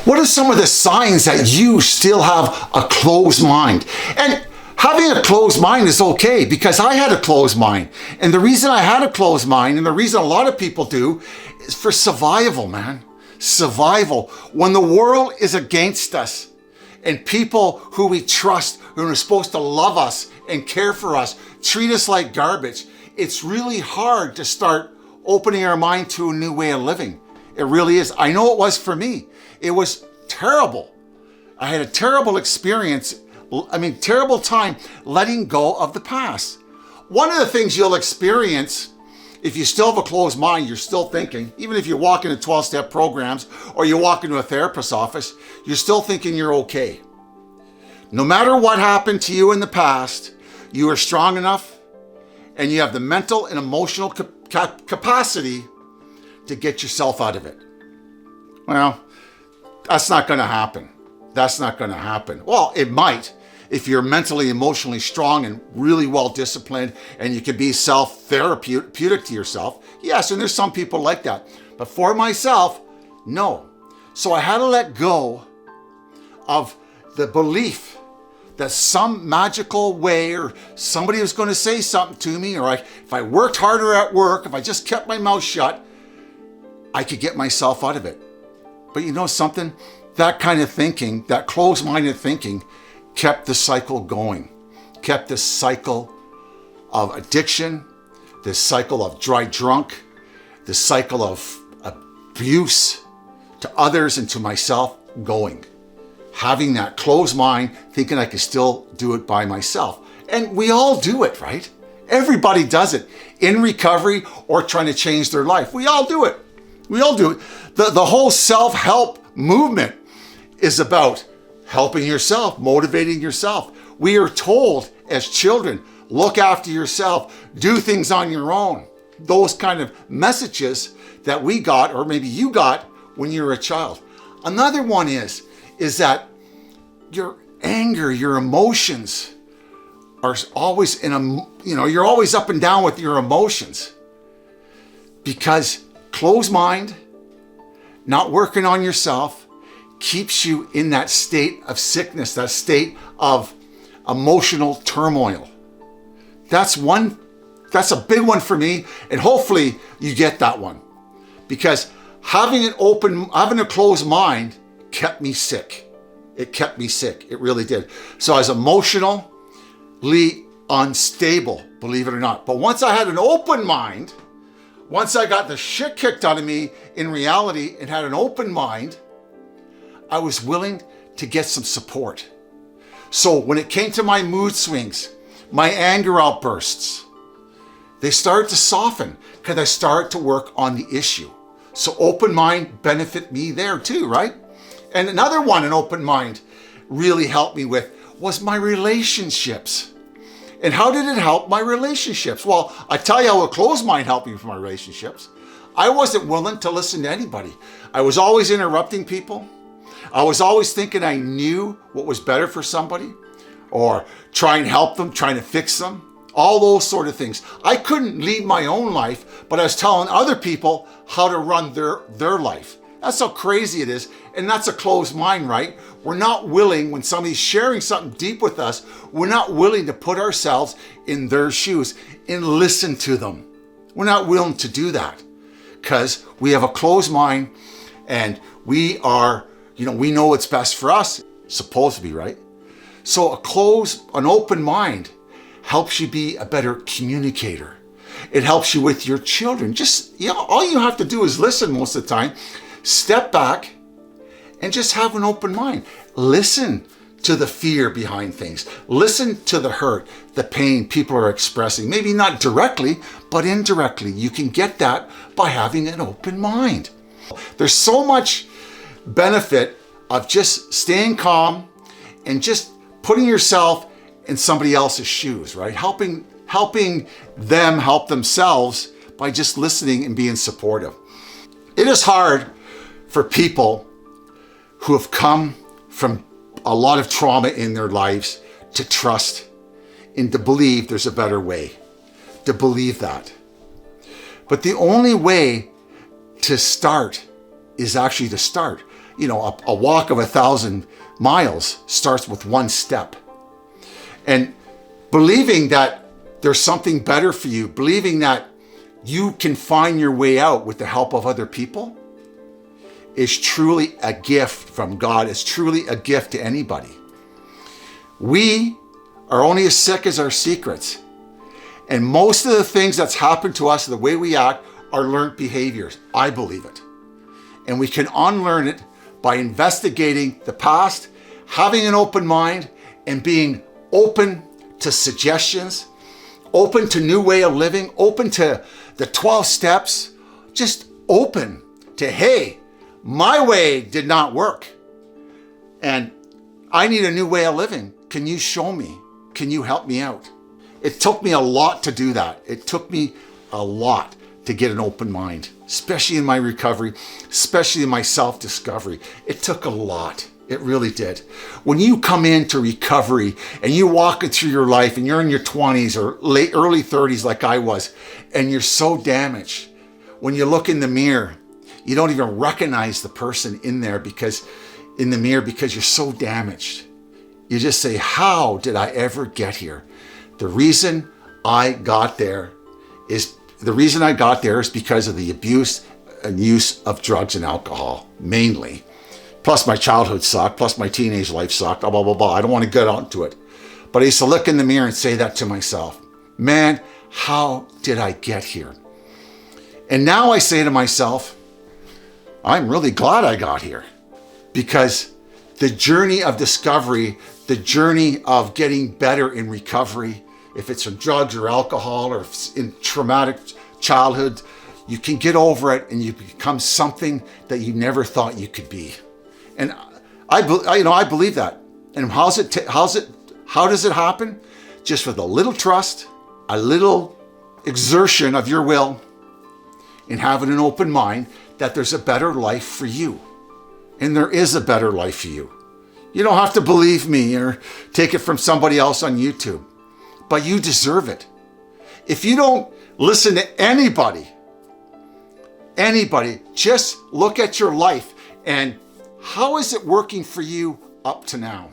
What are some of the signs that you still have a closed mind? And having a closed mind is okay, because I had a closed mind. And the reason I had a closed mind, and the reason a lot of people do, is for survival, man. Survival. When the world is against us, and people who we trust, who are supposed to love us and care for us, treat us like garbage, it's really hard to start opening our mind to a new way of living. It really is. I know it was for me. It was terrible. I had a terrible experience. Terrible time letting go of the past. One of the things you'll experience if you still have a closed mind, you're still thinking, even if you walk into 12-step programs or you walk into a therapist's office, you're still thinking you're okay. No matter what happened to you in the past, you are strong enough and you have the mental and emotional capacity to get yourself out of it. Well, that's not going to happen. That's not going to happen. Well, it might if you're mentally, emotionally strong and really well disciplined and you can be self-therapeutic to yourself. Yes, and there's some people like that. But for myself, no. So I had to let go of the belief that some magical way or somebody was going to say something to me, or if I worked harder at work, if I just kept my mouth shut, I could get myself out of it. But you know something? That kind of thinking, that closed-minded thinking, kept the cycle going, kept the cycle of addiction, this cycle of dry drunk, the cycle of abuse to others and to myself going. Having that closed mind, thinking I can still do it by myself. And we all do it, right? Everybody does it in recovery or trying to change their life. We all do it. We all do it. The whole self-help movement is about helping yourself, motivating yourself. We are told as children, look after yourself, do things on your own. Those kind of messages that we got, or maybe you got when you were a child. Another one is that your anger, your emotions are always you're always up and down with your emotions. Because closed mind, not working on yourself, keeps you in that state of sickness, that state of emotional turmoil. That's a big one for me, and hopefully you get that one. Because having a closed mind kept me sick. It kept me sick. It really did. So I was emotionally unstable, believe it or not. But once I had an open mind, once I got the shit kicked out of me in reality and had an open mind, I was willing to get some support. So when it came to my mood swings, my anger outbursts, they started to soften because I started to work on the issue. So open mind benefit me there too, right? And another one an open mind really helped me with was my relationships. And how did it help my relationships? Well, I tell you how a closed mind helped me with my relationships. I wasn't willing to listen to anybody. I was always interrupting people. I was always thinking I knew what was better for somebody, or try and help them, trying to fix them, all those sort of things. I couldn't lead my own life, but I was telling other people how to run their life. That's how crazy it is. And that's a closed mind, right? We're not willing, when somebody's sharing something deep with us, we're not willing to put ourselves in their shoes and listen to them. We're not willing to do that because we have a closed mind and we are, we know what's best for us. It's supposed to be, right? So an open mind helps you be a better communicator. It helps you with your children. All you have to do is listen most of the time. Step back and just have an open mind. Listen to the fear behind things. Listen to the hurt, the pain people are expressing. Maybe not directly, but indirectly. You can get that by having an open mind. There's so much benefit of just staying calm and just putting yourself in somebody else's shoes, right? Helping them help themselves by just listening and being supportive. It is hard for people who have come from a lot of trauma in their lives to trust and to believe there's a better way, to believe that. But the only way to start is actually to start. a walk of 1,000 miles starts with one step. And believing that there's something better for you, believing that you can find your way out with the help of other people, is truly a gift from God. It's truly a gift to anybody. We are only as sick as our secrets. And most of the things that's happened to us, the way we act, are learned behaviors. I believe it. And we can unlearn it by investigating the past, having an open mind, and being open to suggestions, open to new way of living, open to the 12 steps, just open to, hey, my way did not work, and I need a new way of living. Can you show me? Can you help me out? It took me a lot to do that. It took me a lot to get an open mind, especially in my recovery, especially in my self-discovery. It took a lot. It really did. When you come into recovery and you're walking through your life and you're in your 20s or early 30s like I was, and you're so damaged, when you look in the mirror, you don't even recognize the person in the mirror because you're so damaged. You just say, how did I ever get here? The reason I got there is because of the abuse and use of drugs and alcohol, mainly. Plus my childhood sucked, plus my teenage life sucked, blah, blah, blah, blah. I don't want to get onto it. But I used to look in the mirror and say that to myself. Man, how did I get here? And now I say to myself, I'm really glad I got here, because the journey of discovery, the journey of getting better in recovery, if it's from drugs or alcohol or in traumatic childhood, you can get over it and you become something that you never thought you could be. And I believe that. And how does it happen? Just with a little trust, a little exertion of your will, and having an open mind that there's a better life for you. And there is a better life for you. You don't have to believe me or take it from somebody else on YouTube, but you deserve it. If you don't listen to anybody, just look at your life and how is it working for you up to now?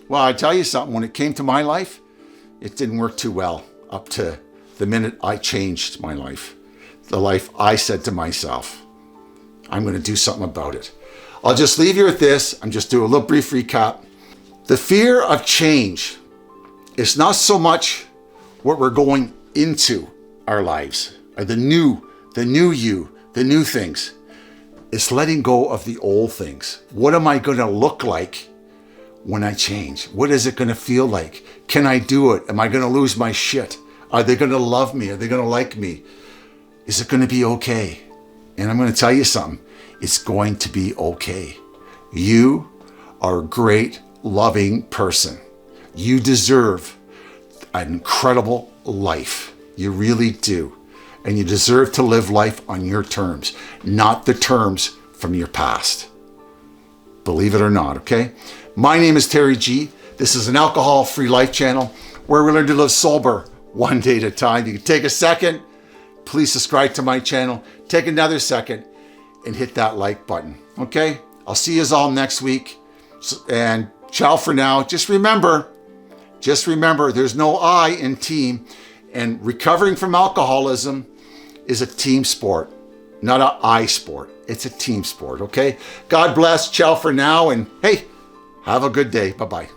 Well, I tell you something, when it came to my life, it didn't work too well up to the minute I changed my life. The life I said to myself, I'm going to do something about it. I'll just leave you with this. I'm just doing a little brief recap. The fear of change is not so much what we're going into our lives, or the new you, the new things. It's letting go of the old things. What am I going to look like when I change? What is it going to feel like? Can I do it? Am I going to lose my shit? Are they going to love me? Are they going to like me? Is it going to be okay? And I'm going to tell you something. It's going to be okay. You are a great, loving person. You deserve an incredible life. You really do. And you deserve to live life on your terms, not the terms from your past. Believe it or not, okay? My name is Terry G. This is an alcohol-free life channel where we learn to live sober one day at a time. You can take a second. Please subscribe to my channel. Take another second and hit that like button, okay? I'll see you all next week. And ciao for now. Just remember, there's no I in team. And recovering from alcoholism is a team sport, not an I sport. It's a team sport, okay? God bless. Ciao for now. And hey, have a good day. Bye-bye.